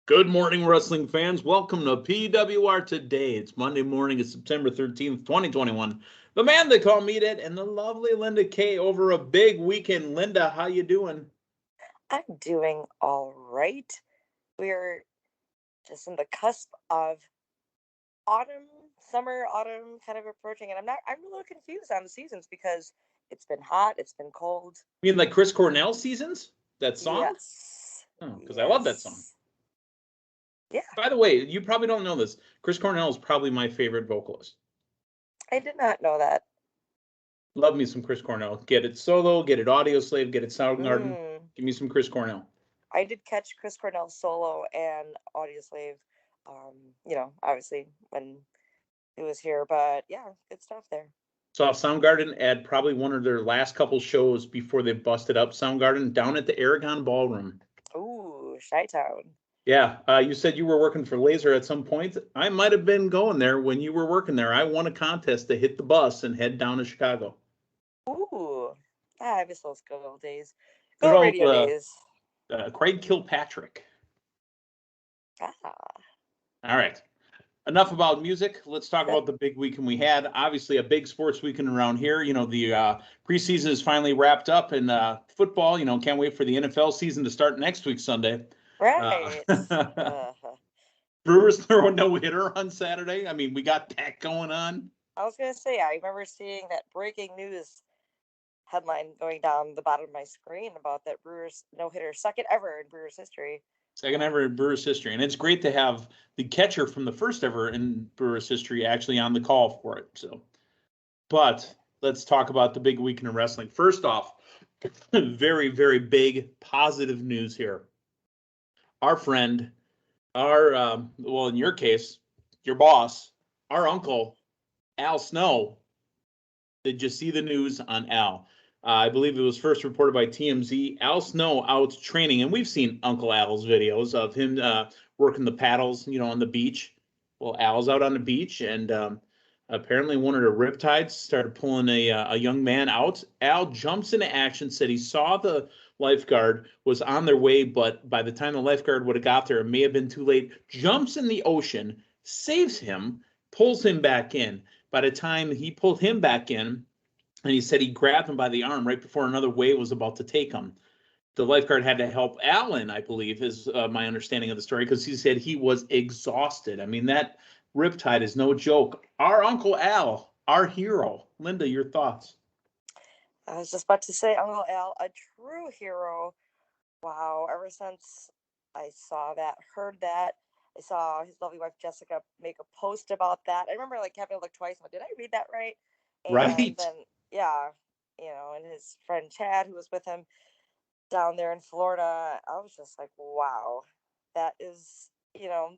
Good morning, wrestling fans. Welcome to PWR Today. It's Monday morning. It's September 13th, 2021. The man they call Meat It and the lovely Linda K over a big weekend. Linda, how you doing? I'm doing all right. We're just in the cusp of autumn kind of approaching, and I'm a little confused on the seasons because it's been hot, it's been cold. You mean like Chris Cornell seasons? That song? Yes. Oh, because I love that song. Yeah. By the way, you probably don't know this. Chris Cornell is probably my favorite vocalist. I did not know that. Love me some Chris Cornell. Get it solo, get it Audio Slave, get it Soundgarden. Mm. Give me some Chris Cornell. I did catch Chris Cornell solo and Audio Slave, obviously when it was here, but yeah, good stuff there. Saw Soundgarden at probably one of their last couple shows before they busted up Soundgarden down at the Aragon Ballroom. Ooh, Chi-Town. Yeah, you said you were working for Laser at some point. I might have been going there when you were working there. I won a contest to hit the bus and head down to Chicago. Ooh, I miss those good old days. Good Good old radio days. Craig Kilpatrick. Ah. All right. Enough about music. Let's talk about the big weekend we had. Obviously, a big sports weekend around here. You know, the preseason is finally wrapped up, and football. You know, can't wait for the NFL season to start next week Sunday. Right. Brewers throw a no-hitter on Saturday. I mean, we got that going on. I was going to say, I remember seeing that breaking news headline going down the bottom of my screen about that Brewers no-hitter, second ever in Brewers history. Second ever in Brewers history. And it's great to have the catcher from the first ever in Brewers history actually on the call for it. So, but let's talk about the big weekend in wrestling. First off, very, very big positive news here. Our friend, well, in your case, your boss, our uncle, Al Snow. Did you see the news on Al? I believe it was first reported by TMZ. Al Snow out training, and we've seen Uncle Al's videos of him working the paddles, you know, on the beach. Well, Al's out on the beach, and apparently one of the riptides started pulling a young man out. Al jumps into action, said he saw the lifeguard was on their way, but by the time the lifeguard would have got there, it may have been too late. Jumps in the ocean, saves him, pulls him back in. By the time he pulled him back in, and he said he grabbed him by the arm right before another wave was about to take him. The lifeguard had to help Alan, I believe, is my understanding of the story, because he said he was exhausted. I mean, that riptide is no joke. Our Uncle Al, our hero. Linda, your thoughts? I was just about to say, Uncle Al, a true hero. Wow, ever since I saw that, heard that, I saw his lovely wife Jessica make a post about that. I remember like having to look twice. Did I read that right? And right. Then yeah, and his friend Chad, who was with him down there in Florida, I was just like, wow, that is,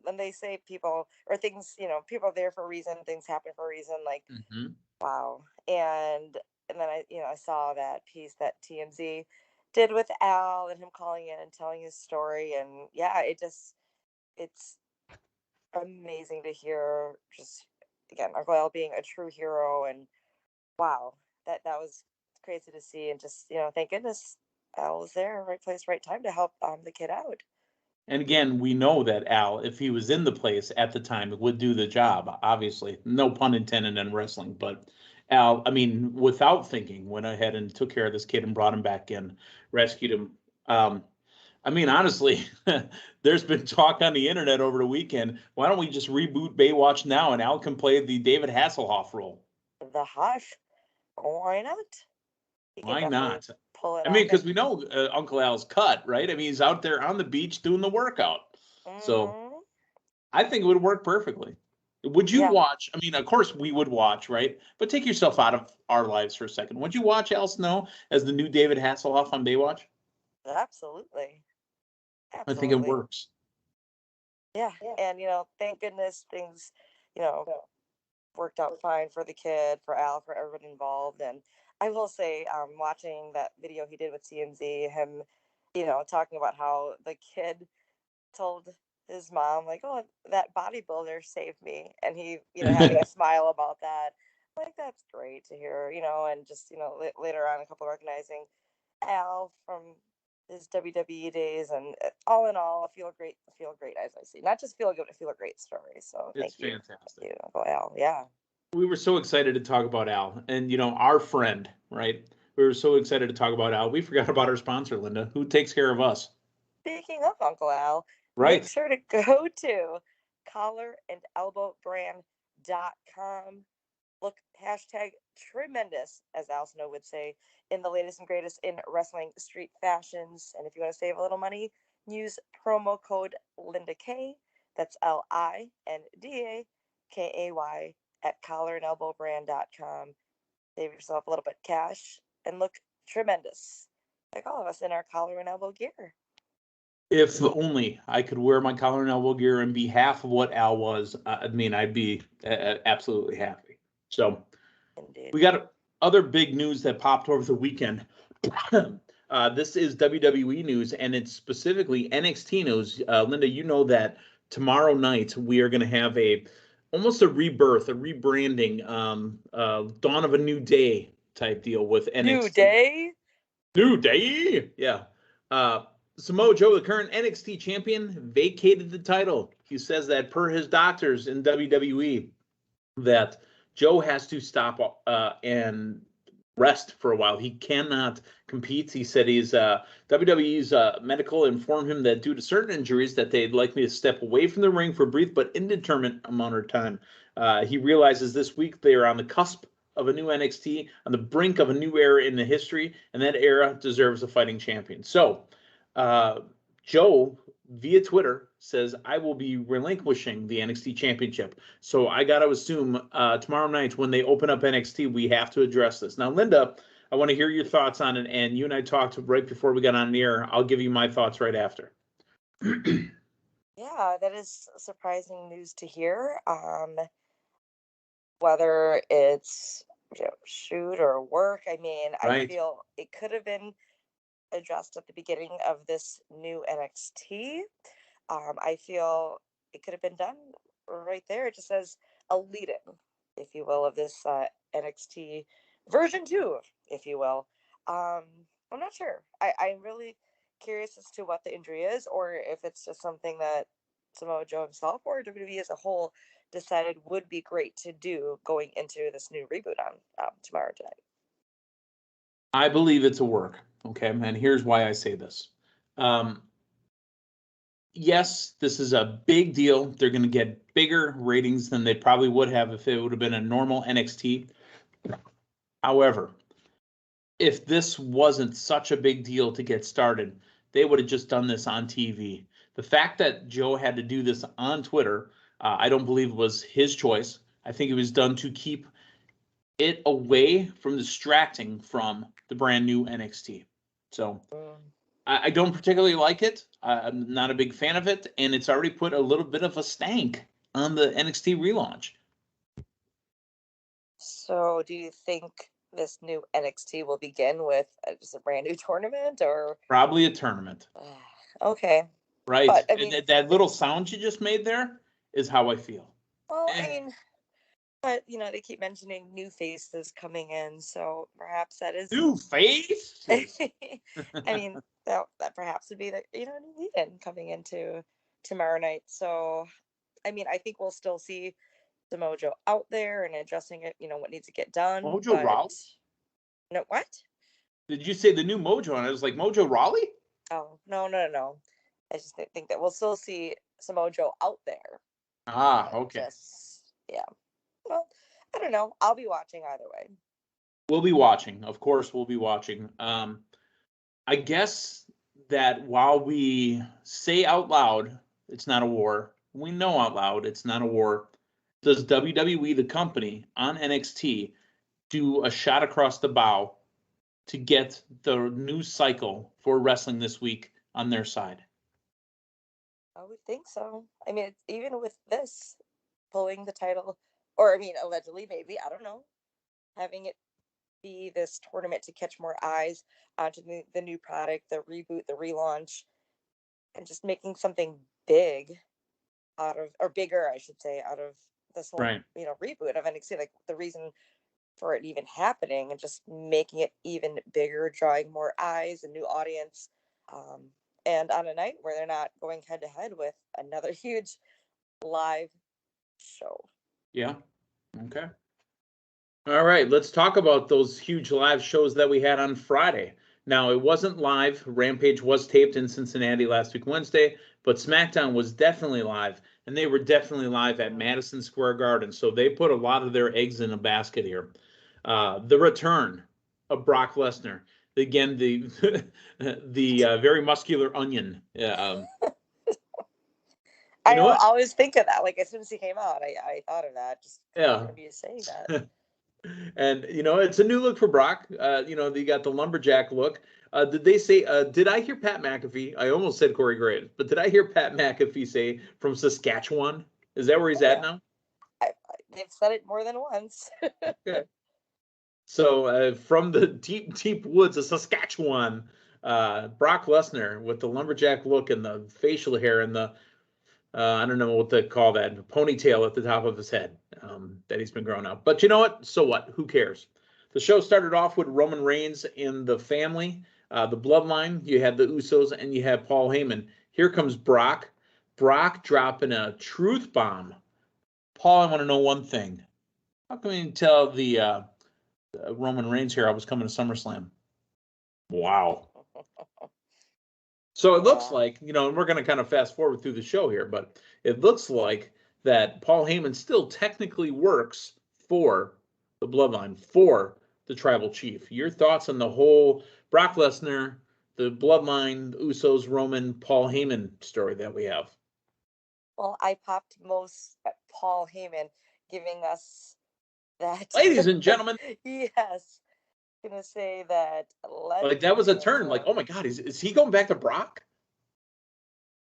when they say people or things, people are there for a reason, things happen for a reason. Like, wow, and then I saw that piece that TMZ did with Al and him calling in and telling his story, and yeah, it's amazing to hear. Just again, Uncle Al being a true hero, and wow, that was crazy to see, and just thank goodness Al was there, right place, right time to help the kid out. And again, we know that Al, if he was in the place at the time, would do the job. Obviously, no pun intended in wrestling, but Al, I mean, without thinking, went ahead and took care of this kid and brought him back in, rescued him. I mean, honestly, there's been talk on the internet over the weekend. Why don't we just reboot Baywatch now and Al can play the David Hasselhoff role? The Hoff? Why not? Why not? Pull it I mean, because off. we know Uncle Al's cut, right? I mean, he's out there on the beach doing the workout. So I think it would work perfectly. Would you watch? I mean, of course we would watch, right? But take yourself out of our lives for a second. Would you watch Al Snow as the new David Hasselhoff on Baywatch? Absolutely. I think it works. Yeah. And, thank goodness things, worked out fine for the kid, for Al, for everyone involved. And I will say, watching that video he did with TMZ, him, talking about how the kid told his mom, like, oh, that bodybuilder saved me. And he, having a smile about that. Like, that's great to hear, and just, later on, a couple recognizing Al from his WWE days, and all in all, a feel great, as I see. Not just feel good, but feel a great story. So It's thank you, fantastic. Uncle Al. Yeah. We were so excited to talk about Al, and our friend, right? We were so excited to talk about Al. We forgot about our sponsor, Linda, who takes care of us. Speaking of Uncle Al, make Right. sure to go to collarandelbowbrand.com. Look, hashtag tremendous, as Al Snow would say, in the latest and greatest in wrestling street fashions. And if you want to save a little money, use promo code Linda K. That's LINDAKAY at collarandelbowbrand.com. Save yourself a little bit of cash and look tremendous, like all of us in our collar and elbow gear. If only I could wear my collar and elbow gear and be half of what Al was. I'd be absolutely happy. So Indeed. we got other big news that popped over the weekend. This is WWE news, and it's specifically NXT news. Linda, you know that tomorrow night we are going to have almost a rebirth, a rebranding, dawn of a new day type deal with NXT. New day? New day? Yeah. Samoa Joe, the current NXT champion, vacated the title. He says that per his doctors in WWE, that Joe has to stop and rest for a while. He cannot compete. He said WWE's medical informed him that due to certain injuries that they'd like me to step away from the ring for a brief but indeterminate amount of time. He realizes this week they are on the cusp of a new NXT, on the brink of a new era in the history, and that era deserves a fighting champion. So Joe, via Twitter, says, I will be relinquishing the NXT championship. So I got to assume tomorrow night when they open up NXT, we have to address this. Now, Linda, I want to hear your thoughts on it. And you and I talked right before we got on the air. I'll give you my thoughts right after. Yeah, that is surprising news to hear. Whether it's shoot or work, I mean, I Right. feel it could have been addressed at the beginning of this new NXT. I feel it could have been done right there. It just as a lead-in, if you will, of this NXT version 2, if you will. I'm not sure. I'm really curious as to what the injury is, or if it's just something that Samoa Joe himself or WWE as a whole decided would be great to do going into this new reboot on tomorrow tonight. I believe it's a work. Okay. And here's why I say this. Yes, this is a big deal. They're going to get bigger ratings than they probably would have if it would have been a normal NXT. However, if this wasn't such a big deal to get started, they would have just done this on TV. The fact that Joe had to do this on Twitter, I don't believe was his choice. I think it was done to keep it away from distracting from the brand new NXT. So I don't particularly like it. I'm not a big fan of it, and it's already put a little bit of a stank on the NXT relaunch. So, do you think this new NXT will begin with just a brand new tournament, or Probably a tournament. Okay, Right. but I mean, mean, that little sound you just made there is how I feel. well, I mean, but they keep mentioning new faces coming in, so perhaps that is New face. I mean, that perhaps would be the lead-in coming into tomorrow night. So, I mean, I think we'll still see Samoa Joe out there and addressing it. What needs to get done. Mojo But Rawley? no, what? Did you say the new Mojo? And I was like, Mojo Rawley? Oh, no. I just think that we'll still see Samoa Joe out there. Okay. Yeah. Well, I don't know. I'll be watching either way. We'll be watching. Of course, we'll be watching. I guess that while we say out loud, it's not a war, we know out loud it's not a war. Does WWE, the company, on NXT do a shot across the bow to get the news cycle for wrestling this week on their side? I would think so. I mean, even with this pulling the title, or I mean, allegedly, maybe, I don't know, having it be this tournament to catch more eyes onto the new product, the reboot, the relaunch, and just making something big out of, or bigger, I should say, out of this whole, Right. Reboot of NXT. Like the reason for it even happening and just making it even bigger, drawing more eyes, a new audience. And on a night where they're not going head to head with another huge live show. Yeah. Okay. All right, let's talk about those huge live shows that we had on Friday. Now, it wasn't live. Rampage was taped in Cincinnati last week, Wednesday, but SmackDown was definitely live, and they were definitely live at Madison Square Garden. So they put a lot of their eggs in a basket here. The return of Brock Lesnar. Again, the the very muscular onion. You I know what? always think of that. Like as soon as he came out, I thought of that. Just Yeah. you saying that. And it's a new look for Brock. They got the lumberjack look. Did they say? Did I hear Pat McAfee? I almost said Corey Graves, but did I hear Pat McAfee say from Saskatchewan? Is that where he's at now? They've said it more than once. Okay. So from the deep, deep woods of Saskatchewan, Brock Lesnar with the lumberjack look and the facial hair and the I don't know what to call that, ponytail at the top of his head that he's been growing out. But you know what? So what? Who cares? The show started off with Roman Reigns and the family, the bloodline. You had the Usos and you had Paul Heyman. Here comes Brock. Brock dropping a truth bomb. Paul, I want to know one thing. How come you tell the Roman Reigns here I was coming to SummerSlam? Wow. So it looks like, and we're going to kind of fast forward through the show here, but it looks like that Paul Heyman still technically works for the bloodline, for the tribal chief. Your thoughts on the whole Brock Lesnar, the bloodline, the Usos, Roman, Paul Heyman story that we have? Well, I popped most at Paul Heyman giving us that. Ladies and gentlemen. Yes. Gonna say that. Like that was a turn. Like, oh my God, is he going back to Brock?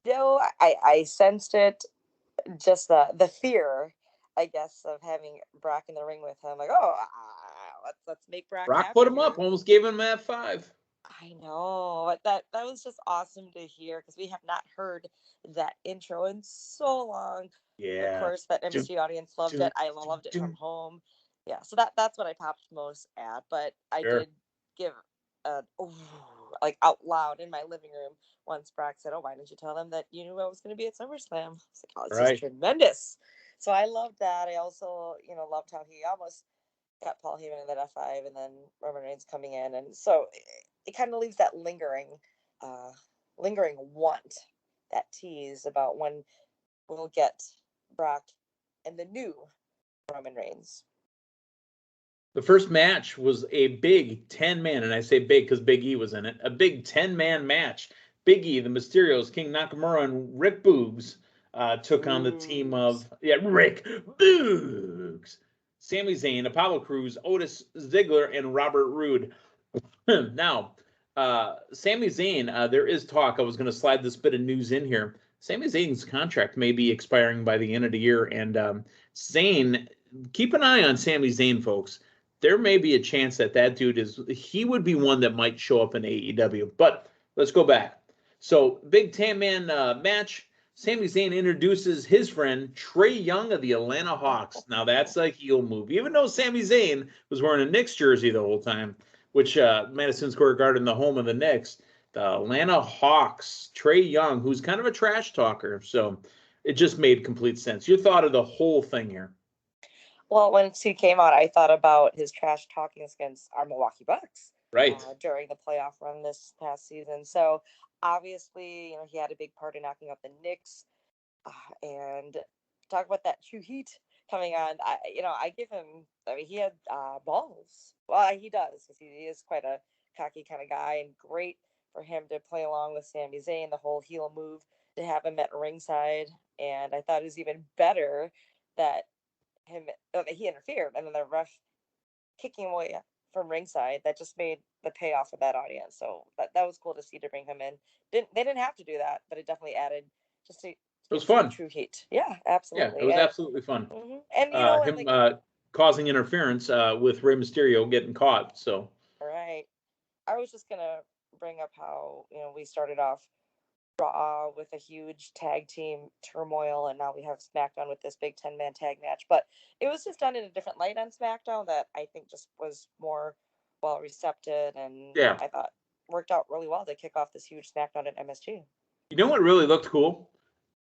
No, I sensed it. Just the fear, I guess, of having Brock in the ring with him. Like, let's make Brock happy. Put him up. Almost gave him that 5. I know that was just awesome to hear because we have not heard that intro in so long. Yeah. Of course, that MSG audience loved it. I loved it from home. Yeah, so that's what I popped most at. But I did give like out loud in my living room once Brock said, "Oh, why didn't you tell them that you knew I was going to be at SummerSlam?" I was like, "Oh, this is tremendous." So I loved that. I also, loved how he almost got Paul Heyman in that F5 and then Roman Reigns coming in, and so it kind of leaves that lingering want, that tease about when we'll get Brock and the new Roman Reigns. The first match was a big 10-man, and I say big because Big E was in it, a big 10-man match. Big E, the Mysterios, King Nakamura, and Rick Boogs took on the team of, Rick Boogs, Sami Zayn, Apollo Crews, Otis Ziggler, and Robert Roode. Now, Sami Zayn, there is talk, I was going to slide this bit of news in here. Sami Zayn's contract may be expiring by the end of the year, and Zayn, keep an eye on Sami Zayn, folks. There may be a chance that dude he would be one that might show up in AEW. But let's go back. So, big 10-man match. Sami Zayn introduces his friend Trey Young of the Atlanta Hawks. Now, that's a heel move. Even though Sami Zayn was wearing a Knicks jersey the whole time, which Madison Square Garden, the home of the Knicks, the Atlanta Hawks, Trey Young, who's kind of a trash talker. So, it just made complete sense. Your thought of the whole thing here? Well, when he came out, I thought about his trash talking against our Milwaukee Bucks, right, during the playoff run this past season. So obviously, he had a big part in knocking out the Knicks. And talk about that true heat coming on. I give him. I mean, he had balls. Well, he does because he is quite a cocky kind of guy, and great for him to play along with Sami Zayn, the whole heel move, to have him at ringside. And I thought it was even better that he interfered, and then the ref kicking away from ringside. That just made the payoff for that audience. So that was cool to see, to bring him in. They didn't have to do that, but it definitely added just to. It was fun. True heat. Yeah, absolutely. Yeah, it was absolutely fun. Mm-hmm. And him causing interference with Rey Mysterio getting caught. So. Right. I was just gonna bring up how we started off Raw with a huge tag team turmoil, and now we have SmackDown with this big 10-man tag match. But it was just done in a different light on SmackDown that I think just was more well recepted, and I thought worked out really well to kick off this huge SmackDown at MSG. You know what really looked cool?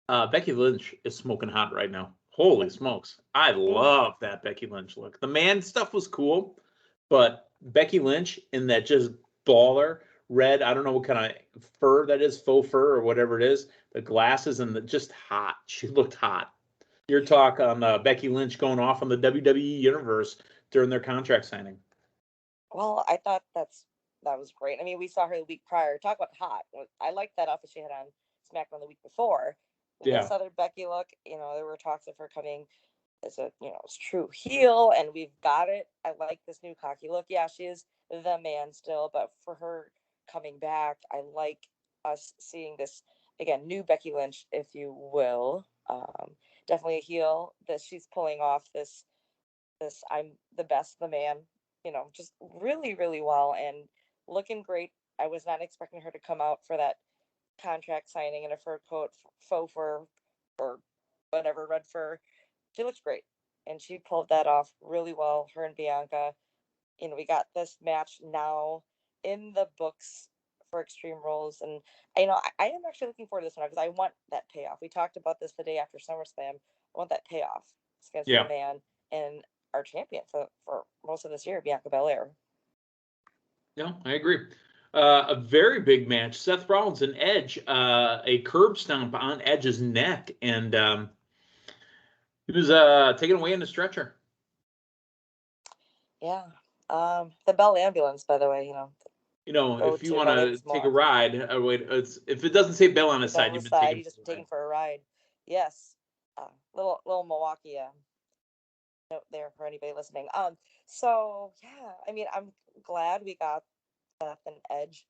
Becky Lynch is smoking hot right now. Holy smokes. I love that Becky Lynch look. The man stuff was cool, but Becky Lynch in that just baller red, I don't know what kind of fur that is, faux fur or whatever it is, the glasses and the just hot. She looked hot. Your talk on Becky Lynch going off on the WWE Universe during their contract signing. Well, I thought that was great. I mean, we saw her the week prior. Talk about hot. I liked that outfit she had on SmackDown the week before. This other Becky look, there were talks of her coming as a, true heel, and we've got it. I like this new cocky look. Yeah, she is the man still, but for her coming back, I like us seeing this again, new Becky Lynch, if you will. Definitely a heel that she's pulling off this I'm the best, the man, just really, really well and looking great. I was not expecting her to come out for that contract signing in a fur coat, faux fur, or whatever, red fur. She looks great. And she pulled that off really well, her and Bianca. We got this match now in the books for Extreme Rules. And, I am actually looking forward to this one because I want that payoff. We talked about this the day after SummerSlam. I want that payoff against the man and our champion for most of this year, Bianca Belair. Yeah, I agree. A very big match, Seth Rollins and Edge, a curb stomp on Edge's neck, and he was taken away in a stretcher. Yeah. The Bell Ambulance, by the way, if you want to take a ride, if it doesn't say Bell on the side, you've just taken for a ride. Yes. Little Milwaukee note there for anybody listening. So yeah, I mean, I'm glad we got Seth and Edge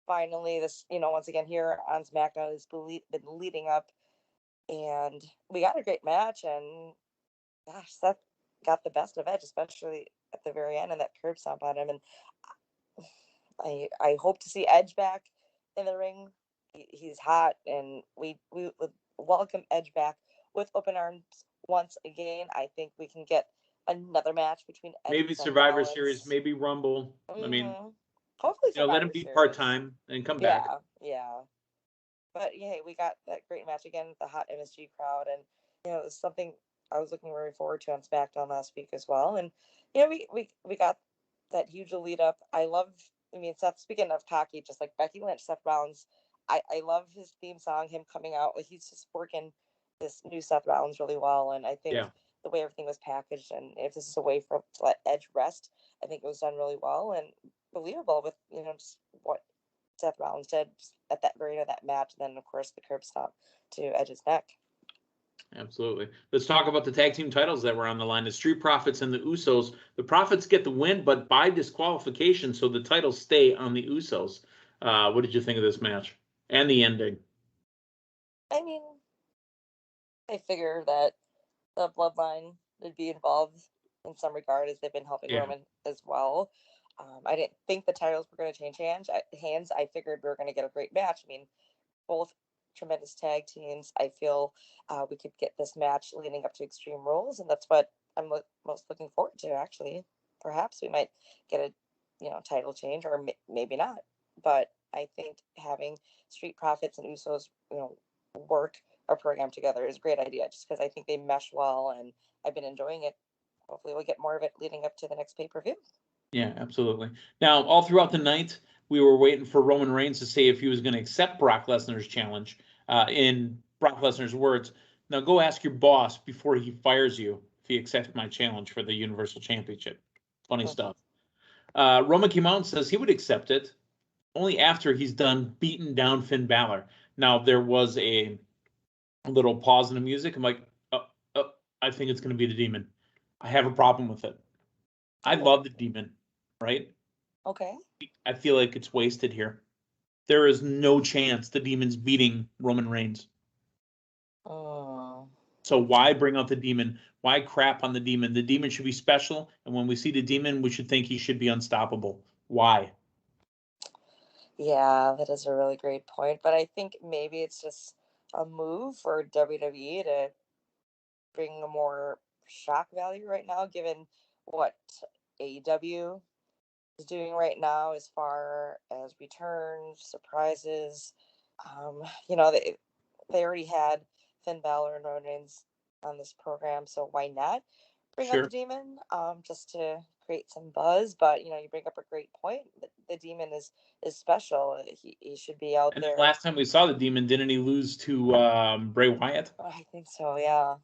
finally. This, once again here on SmackDown has been leading up, and we got a great match. And gosh, Seth got the best of Edge, especially at the very end, and that curb stomp on him. And I hope to see Edge back in the ring. He's hot, and we would welcome Edge back with open arms once again. I think we can get another match between Edge maybe and Survivor Rollins. Series, maybe Rumble. Mm-hmm. I mean, hopefully let him be part-time and come back. Yeah. But yeah, we got that great match again with the hot MSG crowd, and it was something I was looking very forward to on SmackDown last week as well. And we got that huge lead up. Seth, speaking of cocky, just like Becky Lynch, Seth Rollins, I love his theme song, him coming out. Like, he's just working this new Seth Rollins really well. And I think the way everything was packaged, and if this is a way to let Edge rest, I think it was done really well and believable with, just what Seth Rollins did at that very end of that match. And then, of course, the curb stomp to Edge's neck. Absolutely. Let's talk about the tag team titles that were on the line. The Street Profits and the Usos. The Profits get the win, but by disqualification, so the titles stay on the Usos. What did you think of this match and the ending? I mean, I figure that the Bloodline would be involved in some regard, as they've been helping Roman as well. I didn't think the titles were going to change hands. I figured we were going to get a great match. I mean, both tremendous tag teams. I feel we could get this match leading up to Extreme Rules, and that's what I'm most looking forward to. Actually, perhaps we might get a title change, or maybe not. But I think having Street Profits and Usos work a program together is a great idea, just because I think they mesh well, and I've been enjoying it. Hopefully, we'll get more of it leading up to the next pay-per-view. Yeah, absolutely. Now, all throughout the night, we were waiting for Roman Reigns to say if he was going to accept Brock Lesnar's challenge. In Brock Lesnar's words, now go ask your boss before he fires you if he accepts my challenge for the Universal Championship. Funny stuff. Roman came out and says he would accept it only after he's done beating down Finn Balor. Now, there was a little pause in the music. I'm like, I think it's going to be the Demon. I have a problem with it. I love the Demon, right? Okay. I feel like it's wasted here. There is no chance the Demon's beating Roman Reigns. Oh. So why bring out the Demon? Why crap on the Demon? The Demon should be special, and when we see the Demon, we should think he should be unstoppable. Why? Yeah, that is a really great point. But I think maybe it's just a move for WWE to bring a more shock value right now, given what AEW is doing right now as far as returns, surprises. You know, they already had Finn Balor and Roman Reigns on this program, so why not bring out the Sure. Demon just to create some buzz? But you know, you bring up a great point. The Demon is special. He should be out And then there. last time we saw the Demon, didn't he lose to Bray Wyatt? I think so. Yeah.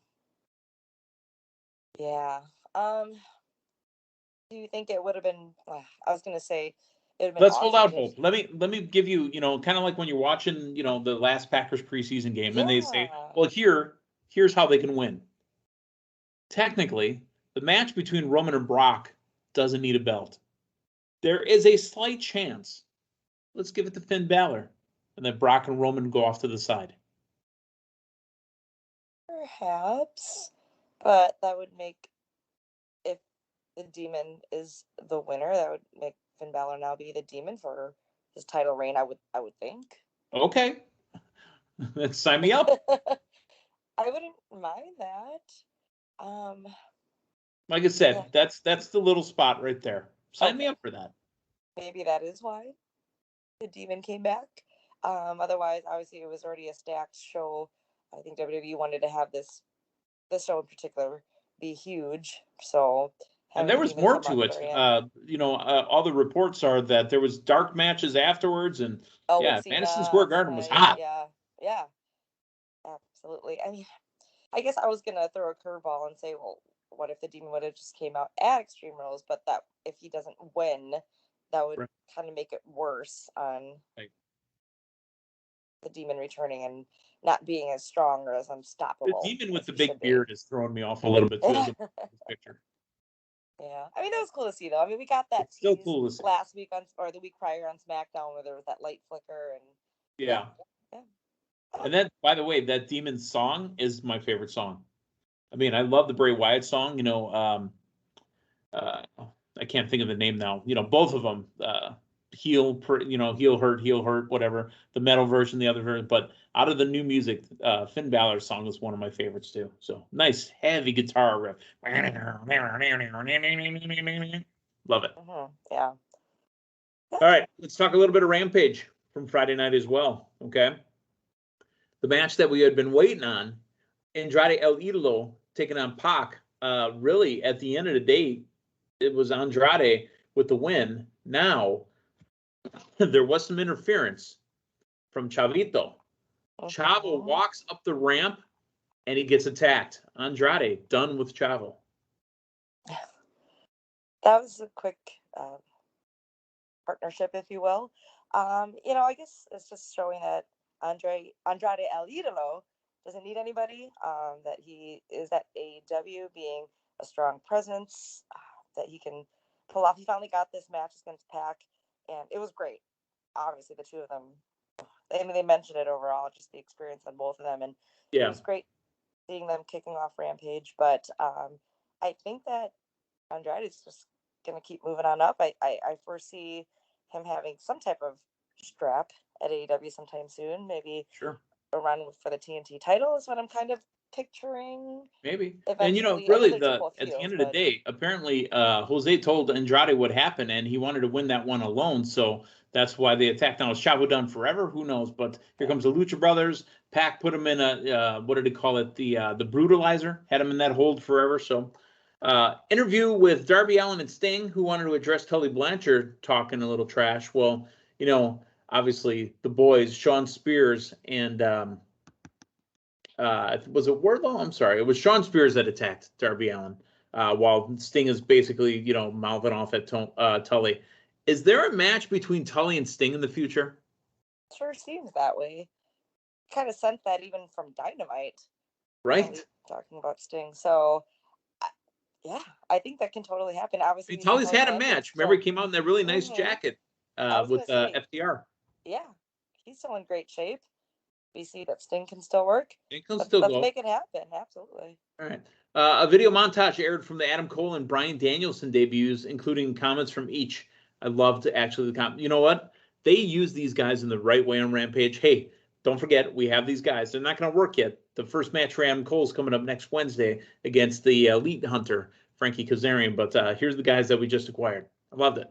Yeah. Do you think it would have been? I was gonna say it would have been Let's hold awesome out if. hope. Let me give you, kind of like when you're watching, the last Packers preseason game, and they say, Yeah. well, here's how they can win. Technically, the match between Roman and Brock doesn't need a belt. There is a slight chance. Let's give it to Finn Balor, and then Brock and Roman go off to the side. Perhaps, but that would make, if the Demon is the winner, that would make Finn Balor now be the Demon for his title reign. I would think. Okay, then sign me up. I wouldn't mind that. Like I Yeah. said, that's the little spot right there. Sign me Okay. up for that. Maybe that is why the Demon came back. Otherwise, obviously, it was already a stacked show. I think WWE wanted to have this show in particular be huge, so And having there the was Demon more come out to at the it. very end. All the reports are that there was dark matches afterwards, and Oh, with yeah, Madison Cena Square on Garden was side, hot. yeah, yeah, absolutely. I mean, I guess I was gonna throw a curveball and say, well, what if the Demon would have just came out at Extreme Rules, but that if he doesn't win, that would Right. kind of make it worse on Right. the Demon returning and not being as strong or as The unstoppable demon with as the he big should be. beard is throwing me off a little bit too. As a picture, Yeah, I mean that was cool to see though. I mean we got that it's still tease cool to see. last week on or the week prior on SmackDown where there was that light flicker and yeah, Yeah, yeah. and then by the way, that demon song is my favorite song. I mean, I love the Bray Wyatt song. Uh, I can't think of the name now. Both of them, heel hurt, whatever. The metal version, the other version. But out of the new music, Finn Balor's song is one of my favorites too. So nice, heavy guitar riff. Love it. Yeah. All right, let's talk a little bit of Rampage from Friday night as well. Okay, the match that we had been waiting on, Andrade El Idolo taking on Pac. Really, at the end of the day, it was Andrade with the win. Now, there was some interference from Chavito. Chavo walks up the ramp and he gets attacked. Andrade done with Chavo. That was a quick partnership, if you will. I guess it's just showing that Andrade El Idolo doesn't need anybody. That he is at AEW, being a strong presence that he can pull off. He finally got this match against Pac, and it was great. Obviously, the two of them. I mean, they mentioned it overall, just the experience on both of them, and it Yeah. was great seeing them kicking off Rampage. But I think that Andrade is just going to keep moving on up. I foresee him having some type of strap at AEW sometime soon. Maybe Sure. a run for the TNT title is what I'm kind of picturing. Maybe. And Eventually, I know really they're two at the heels, end of the but day, apparently Jose told Andrade what happened and he wanted to win that one alone. So that's why they attacked. Now is Chavo done forever? Who knows? But here comes the Lucha Brothers. Pac put him in a what did he call it? The brutalizer, had him in that hold forever. So interview with Darby Allin and Sting, who wanted to address Tully Blanchard talking a little trash. Well, obviously the boys, Sean Spears and was it Wardlow? I'm sorry. It was Sean Spears that attacked Darby Allin, while Sting is basically, mouthing off at Tully. Is there a match between Tully and Sting in the future? sure seems that way. Kind of sensed that even from Dynamite, Right. talking about Sting. So, yeah, I think that can totally happen. I Obviously, mean, we see Tully's Tully had a Blanchard match. Remember, still. he came out in that really nice Mhm. jacket I was with gonna say, FDR. yeah, he's still in great shape. We see that Sting can still work. It can still Let's go. make it happen. Absolutely. All right. A video montage aired from the Adam Cole and Bryan Danielson debuts, including comments from each. I loved actually the comment. You know what? They use these guys in the right way on Rampage. Hey, don't forget, we have these guys. They're not going to work yet. The first match for Adam Cole's coming up next Wednesday against the Elite Hunter, Frankie Kazarian. But here's the guys that we just acquired. I loved it.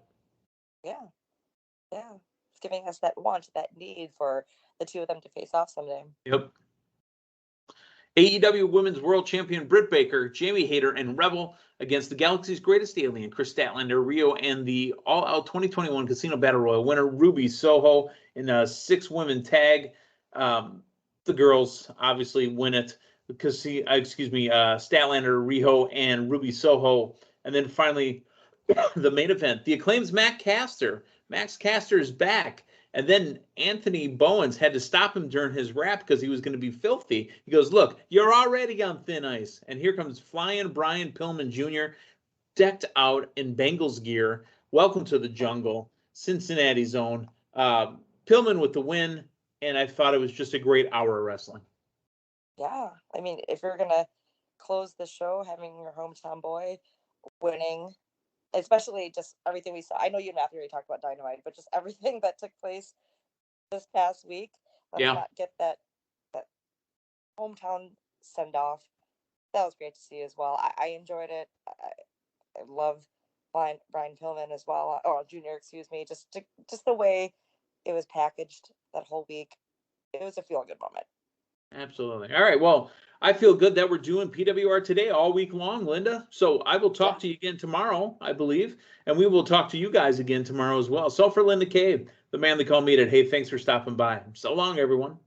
Yeah. Yeah. It's giving us that want, that need for the two of them to face off someday. Yep. AEW Women's World Champion Britt Baker, Jamie Hayter, and Rebel against the Galaxy's Greatest Alien, Chris Statlander, Rio, and the All Out 2021 Casino Battle Royal winner Ruby Soho in a 6-women tag. The girls obviously win it because Statlander, Rio, and Ruby Soho, and then finally the main event, the Acclaim's Max Caster is back. And then Anthony Bowens had to stop him during his rap because he was going to be filthy. He goes, look, you're already on thin ice. And here comes flying Brian Pillman Jr., decked out in Bengals gear. Welcome to the jungle, Cincinnati's own. Pillman with the win, and I thought it was just a great hour of wrestling. Yeah. I mean, if you're going to close the show having your hometown boy winning, especially just everything we saw. I know you and Matthew already talked about Dynamite, but just everything that took place this past week. Let's not get that hometown send off. That was great to see as well. I enjoyed it. I love Brian Pillman as well, or Junior, excuse me. Just the way it was packaged that whole week. It was a feel good moment. Absolutely. All right. Well, I feel good that we're doing PWR Today all week long, Linda. So I will talk to you again tomorrow, I believe, and we will talk to you guys again tomorrow as well. So for Linda Cave, the man they call me, hey, thanks for stopping by. So long, everyone.